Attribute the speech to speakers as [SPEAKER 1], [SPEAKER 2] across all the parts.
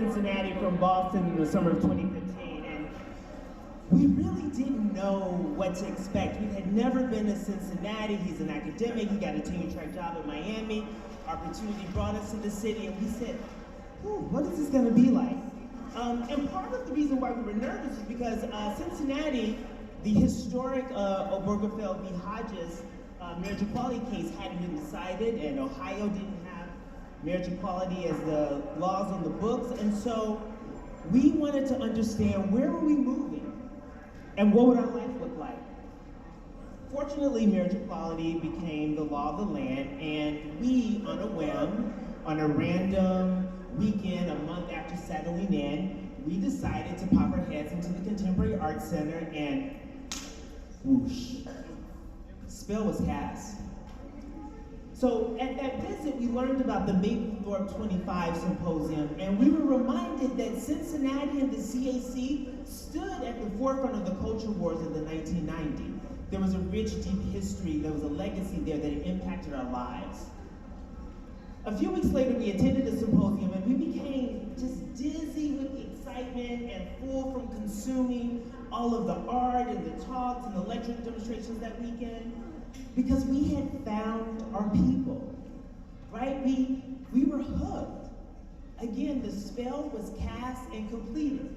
[SPEAKER 1] Cincinnati from Boston in the summer of 2015, and we really didn't know what to expect. We had never been to Cincinnati. He's an academic. He got a tenure track job in Miami. Opportunity brought us to the city, and we said, what is this going to be like? And part of the reason why we were nervous is because Cincinnati, the historic Obergefell v. Hodges marriage equality case hadn't been decided, and Ohio didn't have marriage equality as the laws on the books, and so we wanted to understand where were we moving and what would our life look like. Fortunately, marriage equality became the law of the land, and we, on a whim, on a random weekend, a month after settling in, we decided to pop our heads into the Contemporary Arts Center, and whoosh, spell was cast. So at that visit, we learned about the Mapplethorpe 25 Symposium, and we were reminded that Cincinnati and the CAC stood at the forefront of the culture wars of the 1990s. There was a rich, deep history, there was a legacy there that impacted our lives. A few weeks later, we attended the symposium, and we became just dizzy with the excitement and full from consuming all of the art and the talks and the lecture demonstrations that weekend, because we had found our people, right? We were hooked. Again, the spell was cast and completed.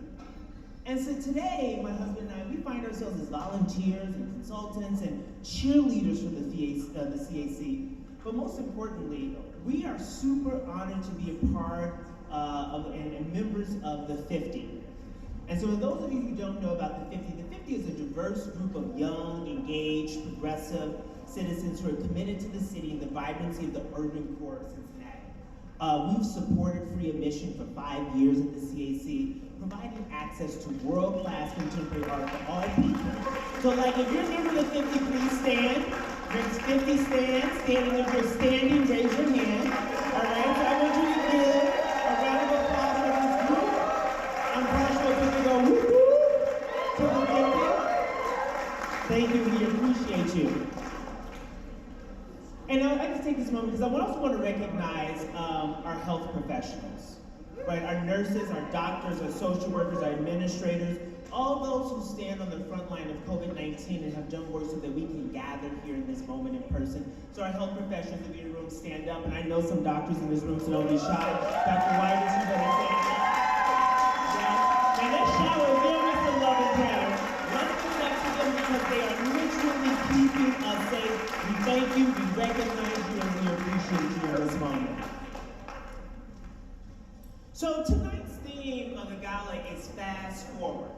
[SPEAKER 1] And so today, my husband and I, we find ourselves as volunteers and consultants and cheerleaders for the CAC. But most importantly, we are super honored to be a part and members of the 50. And so for those of you who don't know about the 50 is a diverse group of young, engaged, progressive citizens who are committed to the city and the vibrancy of the urban core of Cincinnati. We've supported free admission for 5 years at the CAC, providing access to world-class contemporary art for all people. So like if you're a member of the 50, please stand. There's 50 standing. If you're standing, raise your hand. All right, so I want you to give a round of applause for this group. I'm partial to go woo-hoo to the 50. Thank you, we appreciate you. And I'd like to take this moment because I also want to recognize our health professionals, right? Our nurses, our doctors, our social workers, our administrators, all those who stand on the front line of COVID-19 and have done work so that we can gather here in this moment in person. So our health professionals in the room stand up, and I know some doctors in this room, so don't be shy. Dr. White, you better stand up. Yeah. Now let's shower them with some love and prayer. Let's do that to them because they are literally keeping us safe. We thank you, we recognize you, and we appreciate you in this moment. So tonight's theme of the gala is fast forward.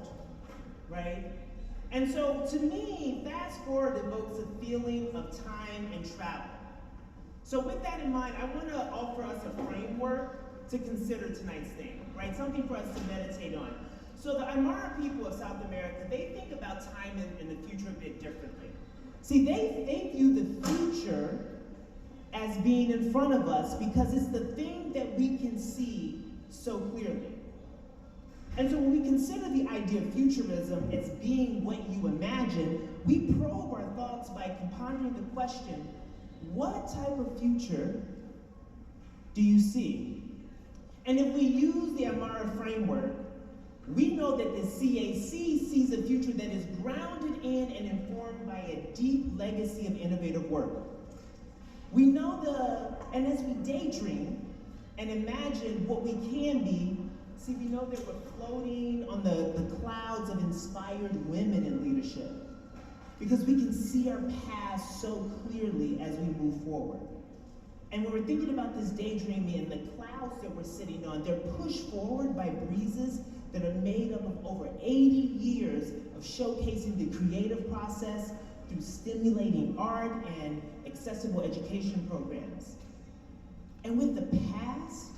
[SPEAKER 1] Right? And so to me, fast forward evokes a feeling of time and travel. So with that in mind, I want to offer us a framework to consider tonight's theme, right? Something for us to meditate on. So the Aymara people of South America, they think about time in the future a bit differently. See, they view the future as being in front of us because it's the thing that we can see so clearly. And so when we consider the idea of futurism as being what you imagine, we probe our thoughts by pondering the question, what type of future do you see? And if we use the Aymara framework, we know that the CAC sees a future that is grounded in and informed by a deep legacy of innovative work. We know and as we daydream and imagine what we can be, see, we know that we're floating on the clouds of inspired women in leadership because we can see our past so clearly as we move forward. And when we're thinking about this daydreaming and the clouds that we're sitting on, they're pushed forward by breezes that are made up of over 80 years of showcasing the creative process through stimulating art and accessible education programs. And with the past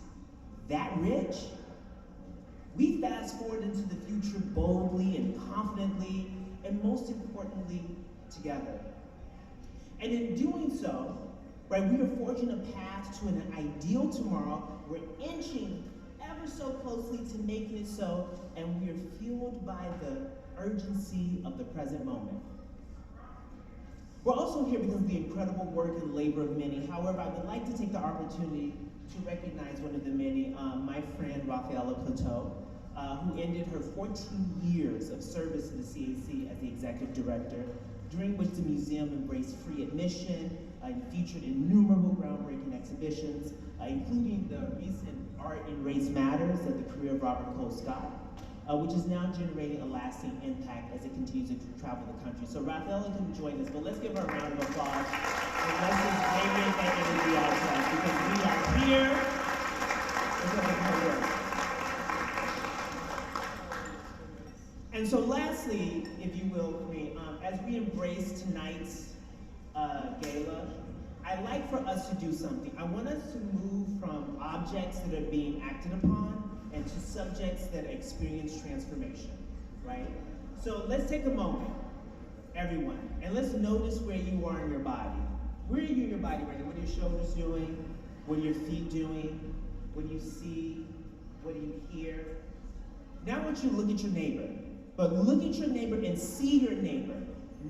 [SPEAKER 1] that rich, we fast forward into the future boldly and confidently, and most importantly, together. And in doing so, right, we are forging a path to an ideal tomorrow. We're inching ever so closely to making it so, and we are fueled by the urgency of the present moment. We're also here because of the incredible work and labor of many. However, I would like to take the opportunity to recognize one of the many, my friend, Raphael. Gala who ended her 14 years of service to the CAC as the executive director, during which the museum embraced free admission and featured innumerable groundbreaking exhibitions, including the recent Art in Race Matters of the career of Robert Cole Scott, which is now generating a lasting impact as it continues to travel the country. So Rafaela can join us, but let's give her a round of applause. And let's just radiate that energy out to us, because we are here because of her work. And so lastly, if you will, for me, as we embrace tonight's gala, I'd like for us to do something. I want us to move from objects that are being acted upon and to subjects that experience transformation, right? So let's take a moment, everyone, and let's notice where you are in your body. Where are you in your body right now? What are your shoulders doing? What are your feet doing? What do you see? What do you hear? Now I want you to look at your neighbor, but look at your neighbor and see your neighbor.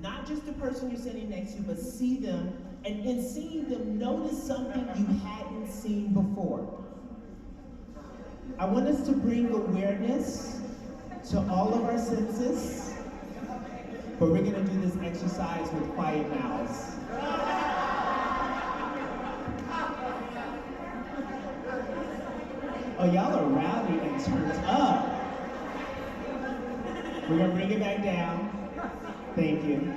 [SPEAKER 1] Not just the person you're sitting next to, but see them, and in seeing them, notice something you hadn't seen before. I want us to bring awareness to all of our senses, but we're gonna do this exercise with quiet mouths. Oh, y'all are rowdy and turned up. We're gonna bring it back down. Thank you.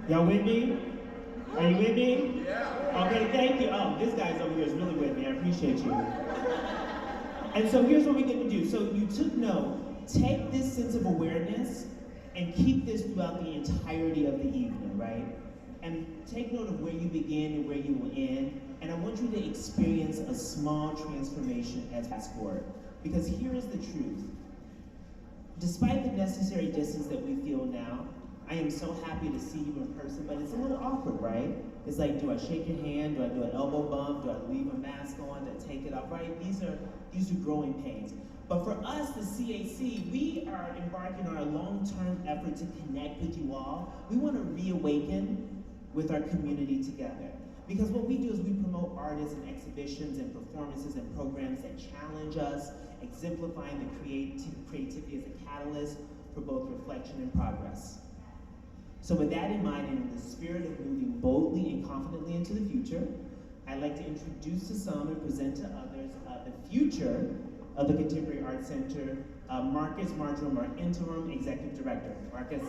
[SPEAKER 1] Y'all with me? Are you with me? Yeah. Okay, thank you. Oh, this guy's over here is really with me. I appreciate you. And so here's what we're gonna do. So you took note. Take this sense of awareness and keep this throughout the entirety of the evening, right? And take note of where you begin and where you will end. And I want you to experience a small transformation as fast forward. Because here is the truth. Despite the necessary distance that we feel now, I am so happy to see you in person, but it's a little awkward, right? It's like, do I shake your hand? Do I do an elbow bump? Do I leave a mask on? Do I take it off, right? These are growing pains. But for us, the CAC, we are embarking on a long-term effort to connect with you all. We want to reawaken with our community together. Because what we do is we promote artists and exhibitions and performances and programs that challenge us, exemplifying the creativity as a catalyst for both reflection and progress. So with that in mind, and in the spirit of moving boldly and confidently into the future, I'd like to introduce to some and present to others the future of the Contemporary Arts Center, Marcus Marjoram, our interim executive director. Marcus.